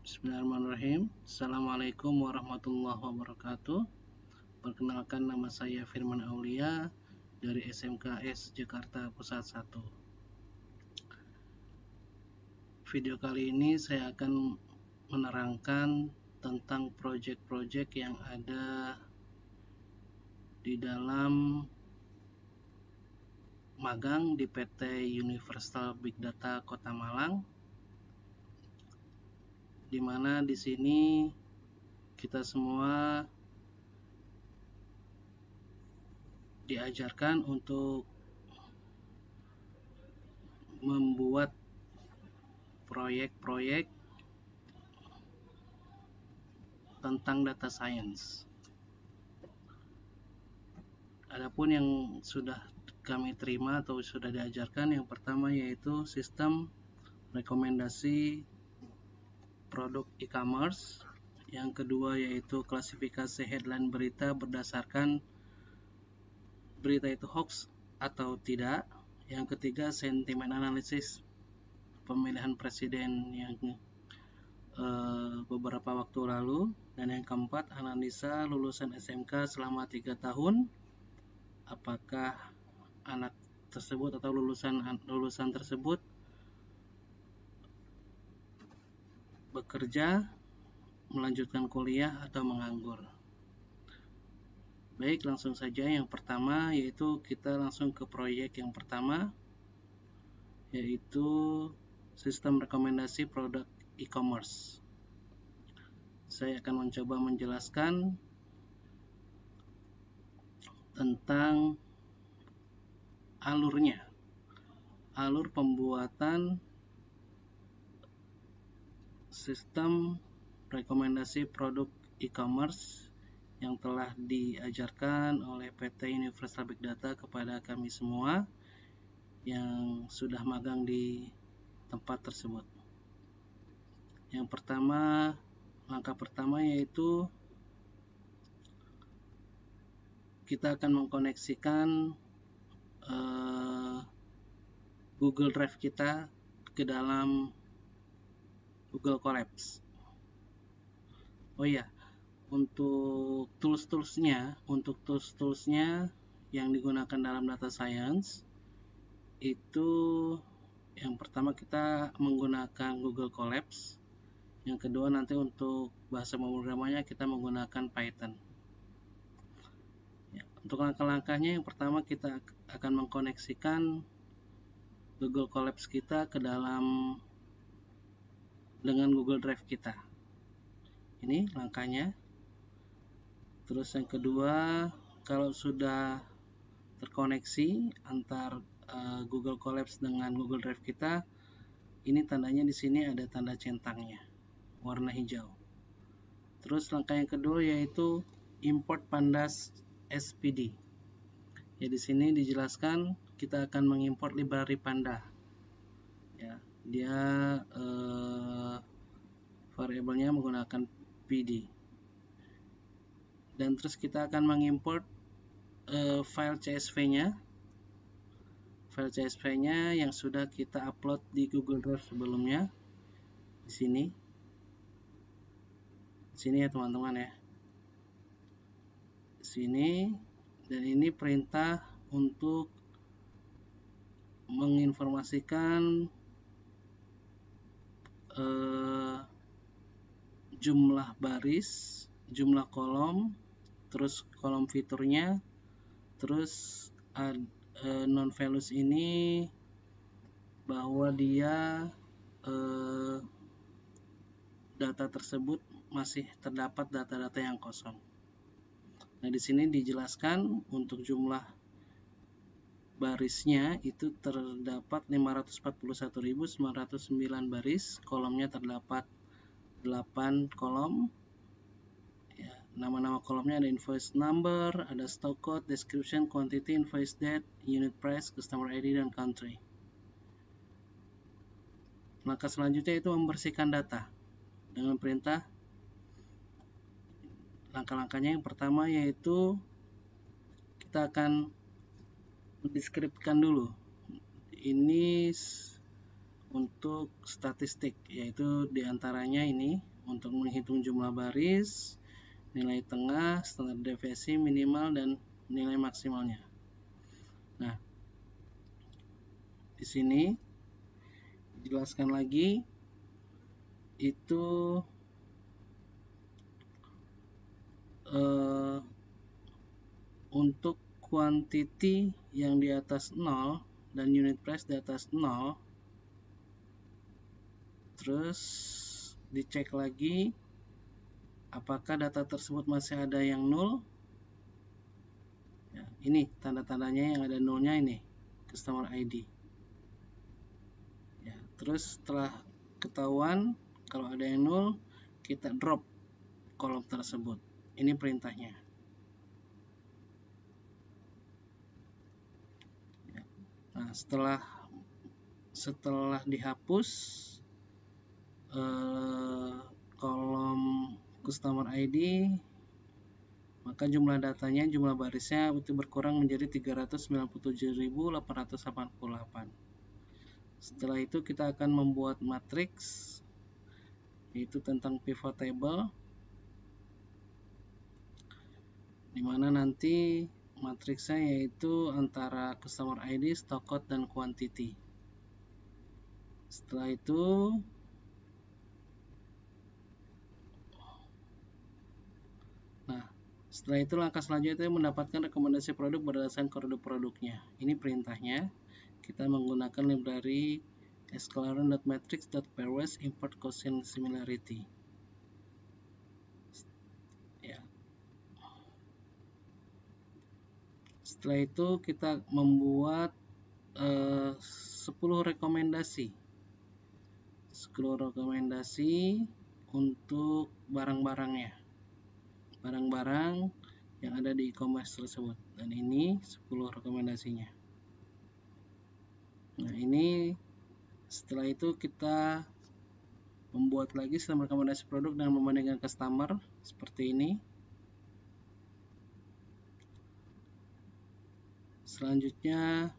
Bismillahirrahmanirrahim. Assalamualaikum warahmatullahi wabarakatuh. Perkenalkan, nama saya Firman Aulia dari SMKS Jakarta Pusat 1. Video kali ini saya akan menerangkan tentang proyek-proyek yang ada di dalam magang di PT Universal Big Data Kota Malang, di mana di sini kita semua diajarkan untuk membuat proyek-proyek tentang data science. Adapun yang sudah kami terima atau sudah diajarkan, yang pertama yaitu sistem rekomendasi produk e-commerce, yang kedua yaitu klasifikasi headline berita berdasarkan berita itu hoax atau tidak, yang ketiga sentimen analisis pemilihan presiden yang beberapa waktu lalu, dan yang keempat analisa lulusan SMK selama 3 tahun, apakah anak tersebut atau lulusan tersebut bekerja, melanjutkan kuliah, atau menganggur. Baik, langsung saja. Yang pertama yaitu kita langsung ke proyek yang pertama, yaitu sistem rekomendasi produk e-commerce. Saya akan mencoba menjelaskan tentang alur pembuatan sistem rekomendasi produk e-commerce yang telah diajarkan oleh PT Universal Big Data kepada kami semua yang sudah magang di tempat tersebut. Yang pertama, langkah pertama yaitu kita akan mengkoneksikan Google Drive kita ke dalam Google Colapse. Oh iya, untuk tools-toolsnya yang digunakan dalam data science itu, yang pertama kita menggunakan Google Colapse, yang kedua nanti untuk bahasa pemrogramannya kita menggunakan Python. Untuk langkah-langkahnya, yang pertama kita akan mengkoneksikan Google Colapse kita ke dalam dengan Google Drive kita. Ini langkahnya. Terus yang kedua, kalau sudah terkoneksi antar Google Colapse dengan Google Drive kita, ini tandanya di sini ada tanda centangnya warna hijau. Terus langkah yang kedua yaitu import pandas SPD. Ya, di sini dijelaskan kita akan mengimport library Panda. Ya, dia variabelnya menggunakan PD. Dan terus kita akan mengimport file CSV-nya. File CSV-nya yang sudah kita upload di Google Drive sebelumnya. Di sini. Di sini ya teman-teman ya. Sini, dan ini perintah untuk menginformasikan jumlah baris, jumlah kolom, terus kolom fiturnya, terus non values ini bahwa dia data tersebut masih terdapat data-data yang kosong. Nah, di sini dijelaskan untuk jumlah barisnya itu terdapat 541.909 baris, kolomnya terdapat 8 kolom. Ya, nama-nama kolomnya ada invoice number, ada stock code, description, quantity, invoice date, unit price, customer ID, dan country. Langkah selanjutnya itu membersihkan data dengan perintah. Langkah-langkahnya yang pertama yaitu kita akan mendeskripsikan dulu. Ini untuk statistik, yaitu diantaranya ini untuk menghitung jumlah baris, nilai tengah, standar deviasi minimal, dan nilai maksimalnya. Nah, di sini dijelaskan lagi itu untuk quantity yang di atas 0 dan unit price di atas 0, terus dicek lagi apakah data tersebut masih ada yang nol. Ya, ini tanda-tandanya yang ada nolnya, ini customer ID. Ya, terus setelah ketahuan kalau ada yang nol, kita drop kolom tersebut. Ini perintahnya. Ya. Nah, setelah dihapus kolom customer ID, maka jumlah datanya, jumlah barisnya itu berkurang menjadi 397.888. Setelah itu kita akan membuat matriks, yaitu tentang pivot table, dimana nanti matriksnya yaitu antara customer ID, stock code, dan quantity. Setelah itu langkah selanjutnya mendapatkan rekomendasi produk berdasarkan kode produknya. Ini perintahnya. Kita menggunakan library sclaran.matrix.pairwise import quotient similarity. Ya. Setelah itu kita membuat 10 rekomendasi. 10 rekomendasi untuk barang-barangnya. Barang-barang yang ada di e-commerce tersebut. Dan ini 10 rekomendasinya. Nah, ini setelah itu kita membuat lagi sistem rekomendasi produk dan membandingkan customer seperti ini. Selanjutnya,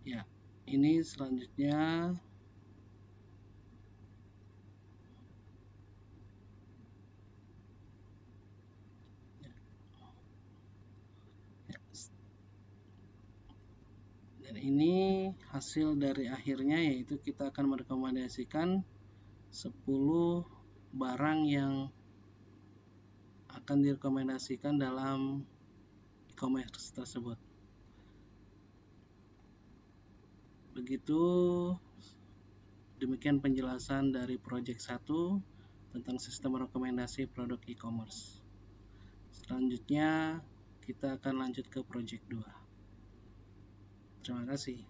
ya, ini selanjutnya dan ini hasil dari akhirnya, yaitu kita akan merekomendasikan 10 barang yang akan direkomendasikan dalam e-commerce tersebut. Begitu, demikian penjelasan dari project 1 tentang sistem rekomendasi produk e-commerce. Selanjutnya kita akan lanjut ke project 2. Terima kasih.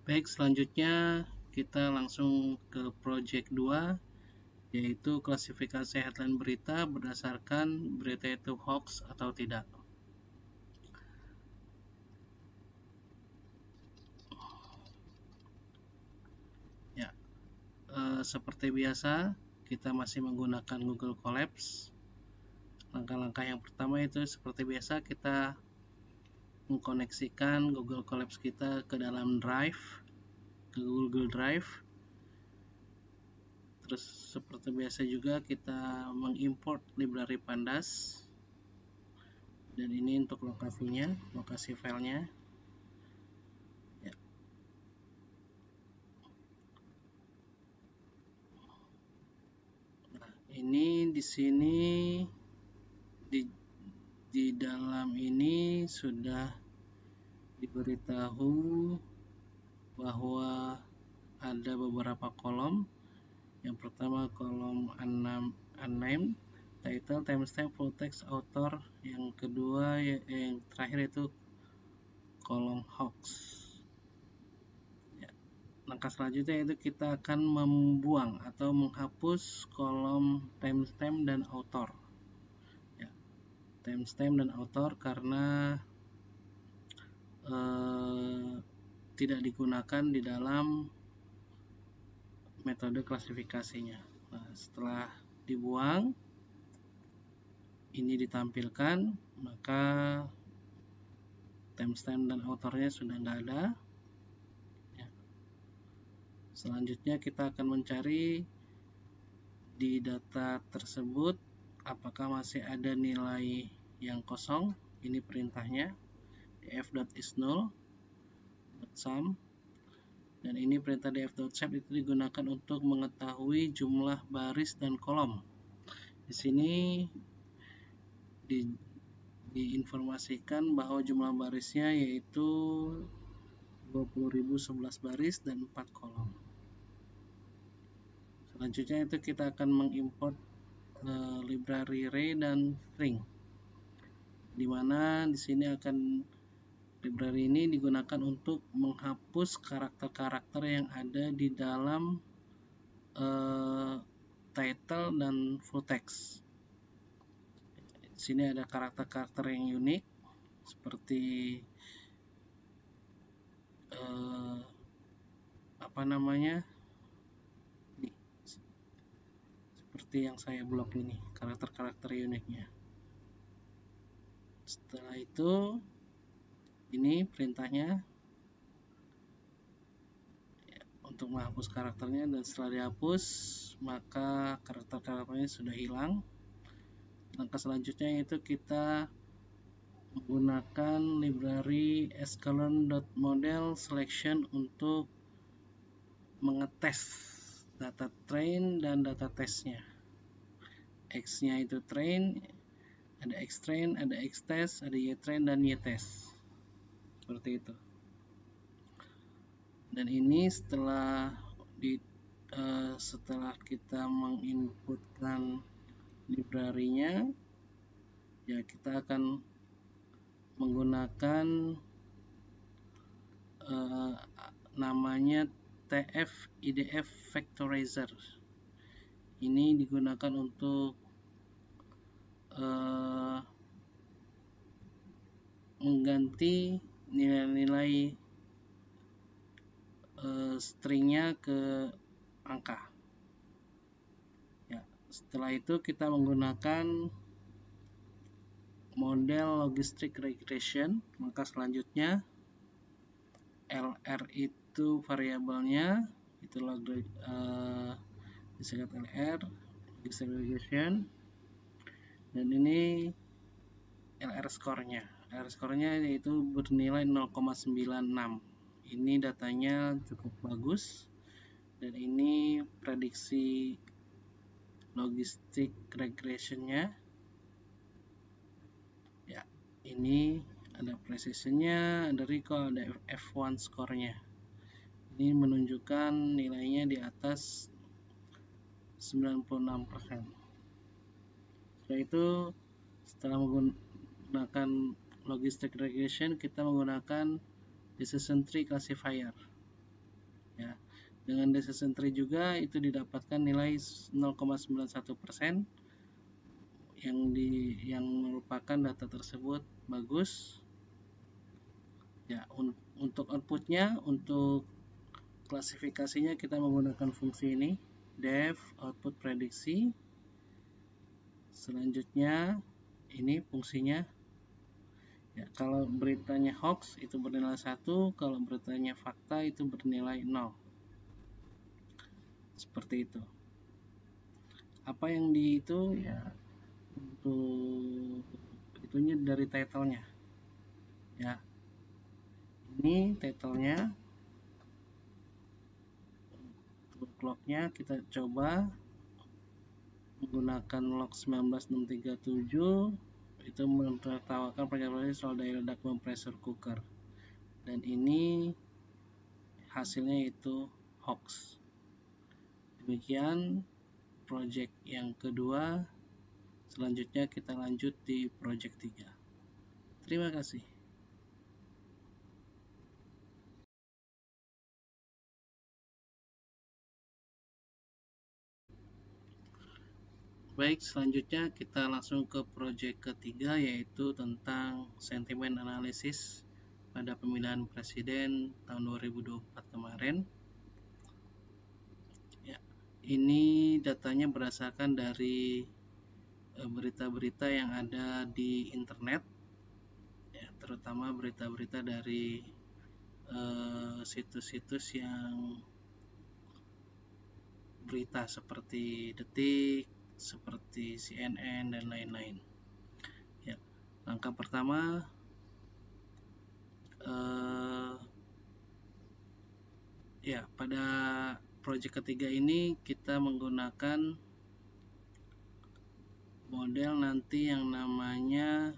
Baik, selanjutnya kita langsung ke project 2, yaitu klasifikasi headline berita berdasarkan berita itu hoax atau tidak. Ya, seperti biasa kita masih menggunakan Google Colabs. Langkah-langkah yang pertama itu seperti biasa kita mengkoneksikan Google Colabs kita ke dalam Drive, ke Google Drive. Terus seperti biasa juga kita mengimport library Pandas, dan ini untuk lokasinya, lokasi filenya. Ya. Nah, ini di sini di dalam ini sudah diberitahu bahwa ada beberapa kolom. Yang pertama kolom unnamed, title, timestamp, full text, author. Yang kedua yang terakhir itu kolom hoax. Ya. Langkah selanjutnya itu kita akan membuang atau menghapus kolom timestamp dan author. Ya. Timestamp dan author karena tidak digunakan di dalam metode klasifikasinya. Nah, setelah dibuang, ini ditampilkan, maka timestamp dan autornya sudah nggak ada. Ya. Selanjutnya kita akan mencari di data tersebut apakah masih ada nilai yang kosong. Ini perintahnya df.isNull.sum, dan ini perintah df.shape itu digunakan untuk mengetahui jumlah baris dan kolom. Di sini diinformasikan bahwa jumlah barisnya yaitu 20.011 baris dan 4 kolom. Selanjutnya itu kita akan mengimport library array dan string, dimana di sini library ini digunakan untuk menghapus karakter-karakter yang ada di dalam title dan full text. Di sini ada karakter-karakter yang unik seperti seperti yang saya blok ini, karakter-karakter uniknya. Setelah itu ini perintahnya untuk menghapus karakternya, dan setelah dihapus maka karakter-karakternya sudah hilang. Langkah selanjutnya itu kita menggunakan library sklearn.model selection untuk mengetes data train dan data testnya. X nya itu train, ada xtrain, ada xtest, ada ytrain dan ytest, seperti itu. Dan ini setelah kita menginputkan library-nya, ya kita akan menggunakan namanya tf idf factorizer. Ini digunakan untuk mengganti nilai-nilai stringnya ke angka. Ya, setelah itu kita menggunakan model logistic regression. Maka selanjutnya lr itu variabelnya itu disingkat lr, logistic regression, dan ini lr score-nya. LR score-nya yaitu bernilai 0,96. Ini datanya cukup bagus, dan ini prediksi logistic regression-nya. Ya, ini ada precision-nya, ada recall, ada F1 score-nya. Ini menunjukkan nilainya di atas 96%. Setelah itu, setelah menggunakan logistic regression, kita menggunakan decision tree classifier. Ya, dengan decision tree juga itu didapatkan nilai 0,91%, yang merupakan data tersebut bagus. Ya, untuk outputnya, untuk klasifikasinya kita menggunakan fungsi ini, def output prediksi. Selanjutnya ini fungsinya. Ya, kalau beritanya hoax itu bernilai 1, kalau beritanya fakta itu bernilai 0. Seperti itu. Apa yang itu ya, untuk itunya dari title-nya. Ya. Ini title-nya. Untuk log-nya kita coba menggunakan log 19637, itu menertawakan pernyataan soal daya ledak bom pressure cooker, dan ini hasilnya itu hoax. Demikian project yang kedua. Selanjutnya kita lanjut di project 3. Terima kasih. Baik, selanjutnya kita langsung ke project ketiga, yaitu tentang sentimen analisis pada pemilihan presiden tahun 2024 kemarin. Ya, ini datanya berdasarkan dari berita-berita yang ada di internet. Ya, terutama berita-berita dari situs-situs yang berita seperti Detik, seperti CNN dan lain-lain. Ya, langkah pertama ya, pada project ketiga ini kita menggunakan model nanti yang namanya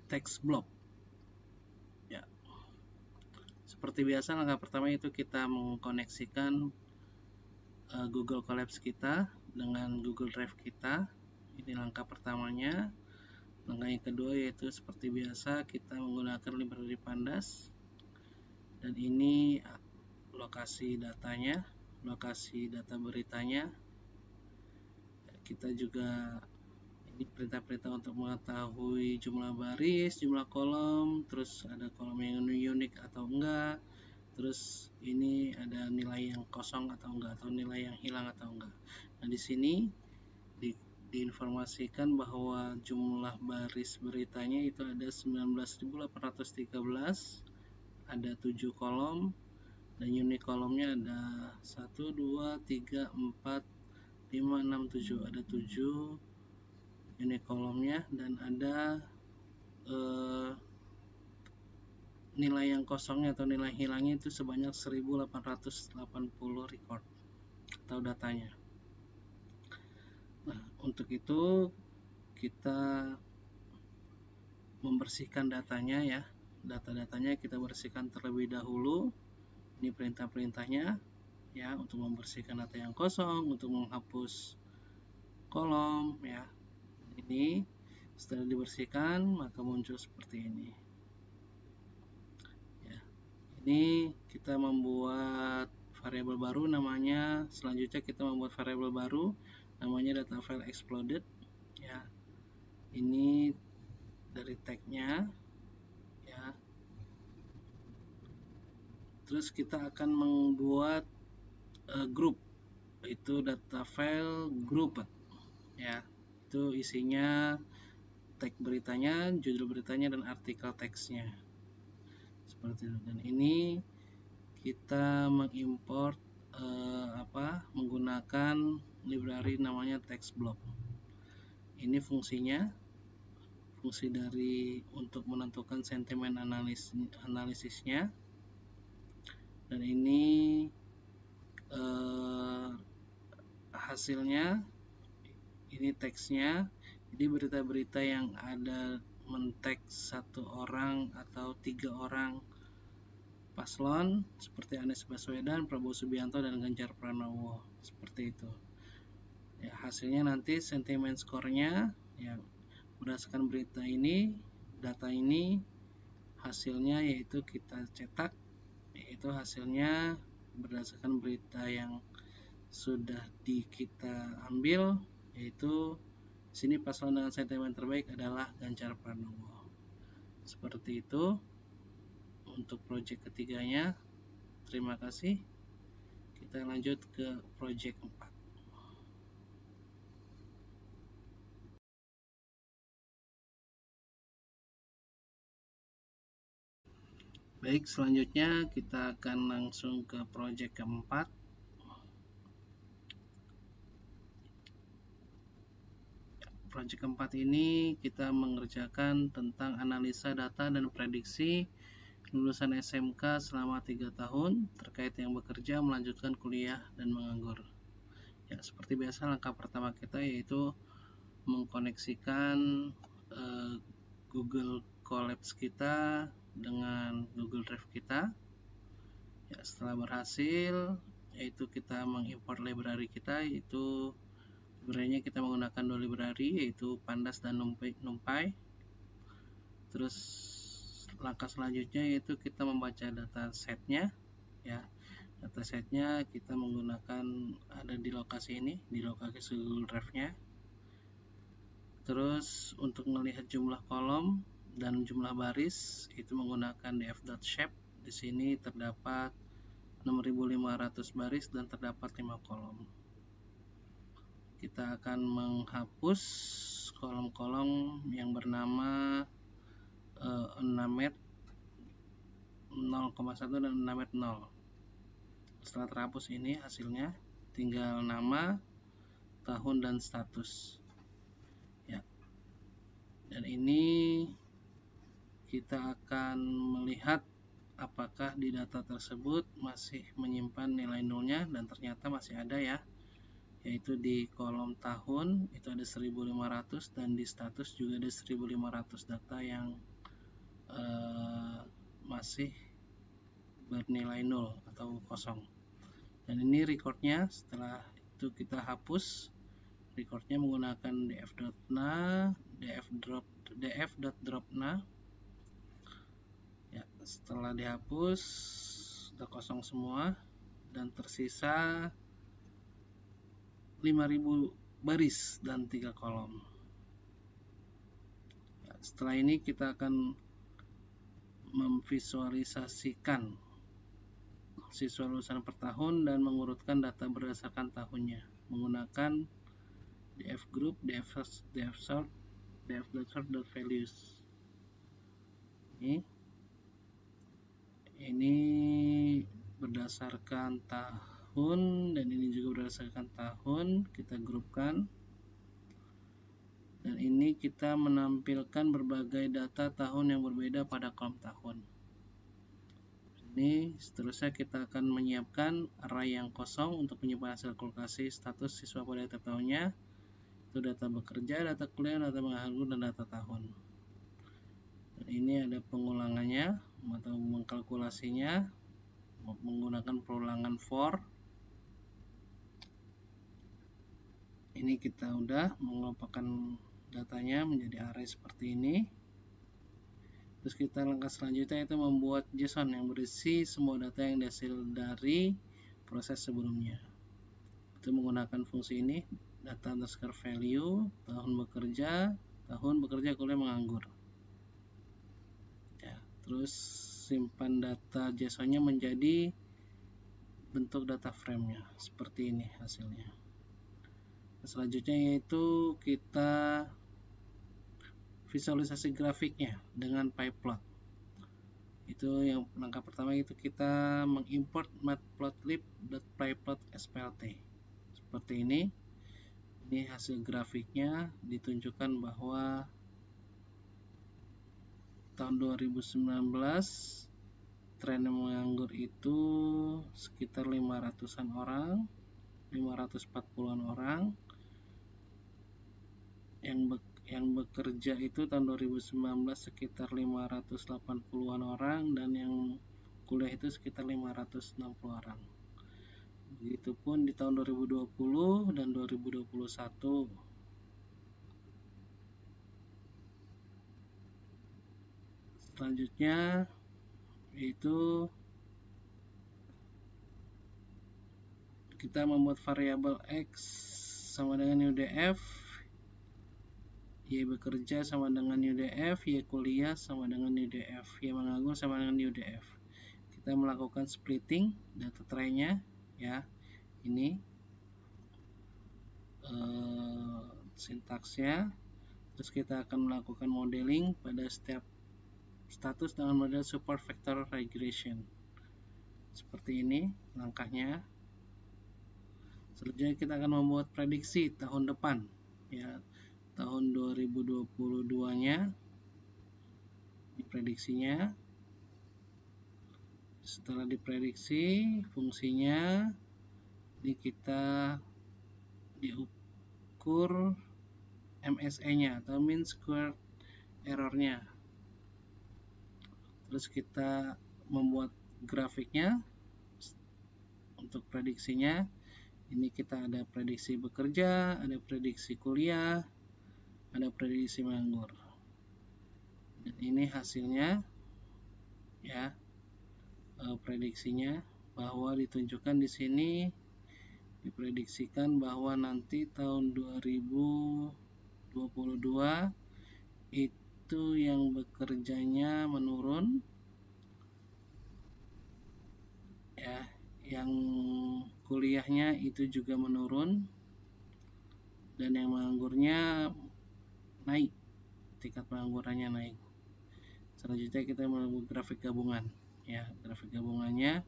text block. Ya, seperti biasa langkah pertama itu kita mengkoneksikan Google Colapse kita dengan Google Drive kita. Ini langkah pertamanya. Langkah yang kedua yaitu seperti biasa kita menggunakan library Pandas, dan ini lokasi datanya, lokasi data beritanya. Kita juga ini perintah-perintah untuk mengetahui jumlah baris, jumlah kolom, terus ada kolom yang unik atau enggak, terus ini ada nilai yang kosong atau enggak, atau nilai yang hilang atau enggak. Nah, di sini diinformasikan bahwa jumlah baris beritanya itu ada 19.813, ada 7 kolom, dan unit kolomnya ada 1, 2, 3, 4, 5, 6, 7, ada 7 unit kolomnya, dan ada nilai yang kosongnya atau nilai hilangnya itu sebanyak 1880 record atau datanya. Nah, untuk itu kita membersihkan datanya ya. Data-datanya kita bersihkan terlebih dahulu. Ini perintah-perintahnya ya, untuk membersihkan data yang kosong, untuk menghapus kolom ya. Ini setelah dibersihkan maka muncul seperti ini. Ya. Ini kita membuat variabel baru namanya, selanjutnya kita membuat variabel baru namanya data file exploded ya. Ini dari tagnya ya. Terus kita akan membuat group, itu data file grouped ya. Itu isinya tag beritanya, judul beritanya, dan artikel teksnya seperti itu. Dan ini kita mengimport menggunakan library namanya text block. Ini fungsinya, fungsi dari untuk menentukan sentimen analisisnya, dan ini hasilnya, ini teksnya. Jadi berita-berita yang ada menteks 1 orang atau 3 orang paslon seperti Anies Baswedan, Prabowo Subianto, dan Ganjar Pranowo, seperti itu ya. Hasilnya nanti sentimen skornya ya, berdasarkan berita ini, data ini, hasilnya yaitu kita cetak, yaitu hasilnya berdasarkan berita yang sudah kita ambil, yaitu sini paslon dengan sentimen terbaik adalah Ganjar Pranowo. Seperti itu untuk project ketiganya. Terima kasih. Kita lanjut ke project 4. Baik, selanjutnya kita akan langsung ke project keempat. Project keempat ini kita mengerjakan tentang analisa data dan prediksi lulusan SMK selama 3 tahun terkait yang bekerja, melanjutkan kuliah, dan menganggur. Ya, seperti biasa langkah pertama kita yaitu mengkoneksikan Google Colapse kita dengan Google Drive kita. Ya, setelah berhasil, yaitu kita mengimport library kita, yaitu library-nya kita menggunakan 2 library, yaitu Pandas dan NumPy. Terus langkah selanjutnya yaitu kita membaca data setnya ya. Data setnya kita menggunakan, ada di lokasi ini, di lokasi Google Drive-nya. Terus untuk melihat jumlah kolom dan jumlah baris itu menggunakan df.shape. Di sini terdapat 6.500 baris dan terdapat 5 kolom. Kita akan menghapus kolom-kolom yang bernama 6M 0,1 dan 6M 0. Setelah terhapus ini hasilnya tinggal nama, tahun, dan status ya. Dan ini kita akan melihat apakah di data tersebut masih menyimpan nilai nolnya, dan ternyata masih ada ya, yaitu di kolom tahun itu ada 1500 dan di status juga ada 1500 data yang masih bernilai 0 atau kosong. Dan ini recordnya. Setelah itu kita hapus recordnya menggunakan df.dropna ya. Setelah dihapus sudah kosong semua dan tersisa 5000 baris dan 3 kolom ya. Setelah ini kita akan memvisualisasikan siswa lulusan per tahun dan mengurutkan data berdasarkan tahunnya menggunakan df group, df sort, df.sort.values. Ini berdasarkan tahun dan ini juga berdasarkan tahun, kita grupkan. Dan ini kita menampilkan berbagai data tahun yang berbeda pada kolom tahun. Ini seterusnya kita akan menyiapkan array yang kosong untuk menyimpan hasil kalkulasi status siswa pada tiap tahunnya. Itu data bekerja, data kuliah, data menganggur, dan data tahun. Dan ini ada pengulangannya atau mengkalkulasinya menggunakan perulangan for. Ini kita udah mengelompokkan datanya menjadi array seperti ini. Terus kita langkah selanjutnya itu membuat JSON yang berisi semua data yang dihasil dari proses sebelumnya. Itu menggunakan fungsi ini, data underscore value, tahun bekerja, kuliah, menganggur. Ya, terus simpan data JSON-nya menjadi bentuk data frame-nya seperti ini hasilnya. Selanjutnya yaitu kita visualisasi grafiknya dengan pyplot. Itu yang langkah pertama, itu kita mengimport matplotlib.pyplot.splt seperti ini. Ini hasil grafiknya, ditunjukkan bahwa tahun 2019 tren yang menganggur itu sekitar 500-an orang, 540-an orang. Yang bekerja itu tahun 2019 sekitar 580-an orang, dan yang kuliah itu sekitar 560 orang. Begitupun di tahun 2020 dan 2021. Selanjutnya yaitu kita membuat variabel X sama dengan UDF, Y bekerja sama dengan UDF, Y kuliah sama dengan UDF, Y menganggur sama dengan UDF. Kita melakukan splitting data tray-nya ya. Ini sintaksnya. Terus kita akan melakukan modeling pada setiap status dengan model support vector regression. Seperti ini langkahnya. Selanjutnya kita akan membuat prediksi tahun depan ya. Tahun 2022-nya diprediksinya. Setelah diprediksi fungsinya ini kita diukur MSE-nya atau mean squared error-nya. Terus kita membuat grafiknya untuk prediksinya. Ini kita ada prediksi bekerja, ada prediksi kuliah, ada prediksi menganggur. Dan ini hasilnya ya, prediksinya, bahwa ditunjukkan di sini diprediksikan bahwa nanti tahun 2022 itu yang bekerjanya menurun ya, yang kuliahnya itu juga menurun, dan yang menganggurnya naik, tingkat penganggurannya naik. Selanjutnya kita melakukan grafik gabungan. Ya, grafik gabungannya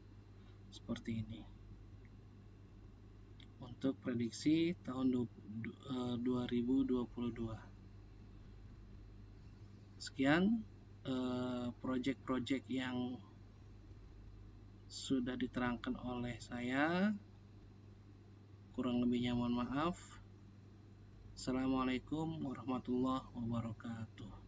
seperti ini. Untuk prediksi tahun 2022. Sekian project-project yang sudah diterangkan oleh saya. Kurang lebihnya mohon maaf. Assalamualaikum warahmatullahi wabarakatuh.